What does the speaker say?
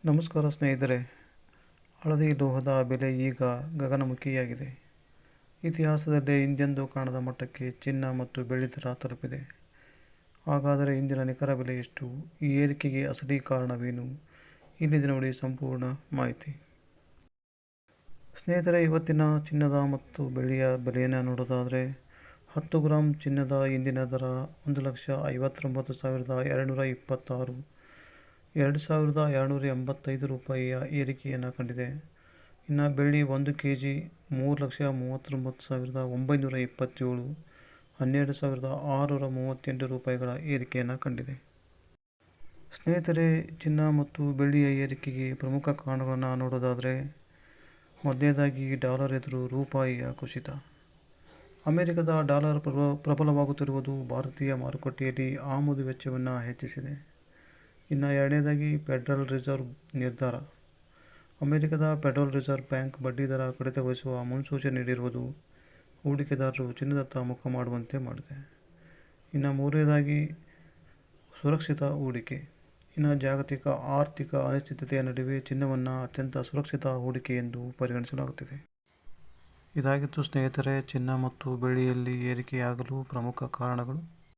ನಮಸ್ಕಾರ ಸ್ನೇಹಿತರೆ. ಹಳದಿ ಲೋಹದ ಬೆಲೆ ಈಗ ಗಗನಮುಖಿಯಾಗಿದೆ. ಇತಿಹಾಸದಲ್ಲೇ ಹಿಂದೆಂದೂ ಕಾಣದ ಮಟ್ಟಕ್ಕೆ ಚಿನ್ನ ಮತ್ತು ಬೆಳ್ಳಿ ದರ ತಲುಪಿದೆ. ಹಾಗಾದರೆ ಇಂದಿನ ನಿಖರ ಬೆಲೆ ಎಷ್ಟು? ಈ ಏರಿಕೆಗೆ ಅಸಲಿ ಕಾರಣವೇನು? ಇಲ್ಲಿದೆ ನೋಡಿ ಸಂಪೂರ್ಣ ಮಾಹಿತಿ. ಸ್ನೇಹಿತರೆ, ಇವತ್ತಿನ ಚಿನ್ನದ ಮತ್ತು ಬೆಳ್ಳಿಯ ಬೆಲೆಯನ್ನು ನೋಡೋದಾದರೆ 10 ಗ್ರಾಂ ಚಿನ್ನದ ಇಂದಿನ ದರ 1,59,226, 2,285 ರೂಪಾಯಿಯ ಏರಿಕೆಯನ್ನು ಕಂಡಿದೆ. ಇನ್ನು ಬೆಳ್ಳಿ 1 kg 3,39,927, 12,638 ರೂಪಾಯಿಗಳ ಏರಿಕೆಯನ್ನು ಕಂಡಿದೆ. ಸ್ನೇಹಿತರೆ, ಚಿನ್ನ ಮತ್ತು ಬೆಳ್ಳಿಯ ಏರಿಕೆಗೆ ಪ್ರಮುಖ ಕಾರಣಗಳನ್ನು ನೋಡೋದಾದರೆ, ಮೊದಲನೇದಾಗಿ ಡಾಲರ್ ಎದುರು ರೂಪಾಯಿಯ ಕುಸಿತ. ಅಮೆರಿಕದ ಡಾಲರ್ ಪ್ರಬಲವಾಗುತ್ತಿರುವುದು ಭಾರತೀಯ ಮಾರುಕಟ್ಟೆಯಲ್ಲಿ ಆಮದು ವೆಚ್ಚವನ್ನು ಹೆಚ್ಚಿಸಿದೆ. ಇನ್ನು ಎರಡನೇದಾಗಿ ಫೆಡರಲ್ ರಿಸರ್ವ್ ನಿರ್ಧಾರ. ಅಮೆರಿಕದ ಫೆಡರಲ್ ರಿಸರ್ವ್ ಬ್ಯಾಂಕ್ ಬಡ್ಡಿದರ ಕಡಿತಗೊಳಿಸುವ ಮುನ್ಸೂಚನೆ ನೀಡಿರುವುದು ಹೂಡಿಕೆದಾರರು ಚಿನ್ನದತ್ತ ಮುಖ ಮಾಡುವಂತೆ ಮಾಡಿದೆ. ಇನ್ನು ಮೂರನೇದಾಗಿ ಸುರಕ್ಷಿತ ಹೂಡಿಕೆ. ಇನ್ನು ಜಾಗತಿಕ ಆರ್ಥಿಕ ಅನಿಶ್ಚಿತತೆಯ ನಡುವೆ ಚಿನ್ನವನ್ನು ಅತ್ಯಂತ ಸುರಕ್ಷಿತ ಹೂಡಿಕೆ ಎಂದು ಪರಿಗಣಿಸಲಾಗುತ್ತಿದೆ. ಇದಾಗಿತ್ತು ಸ್ನೇಹಿತರೆ ಚಿನ್ನ ಮತ್ತು ಬೆಳ್ಳಿಯಲ್ಲಿ ಏರಿಕೆಯಾಗಲು ಪ್ರಮುಖ ಕಾರಣಗಳು.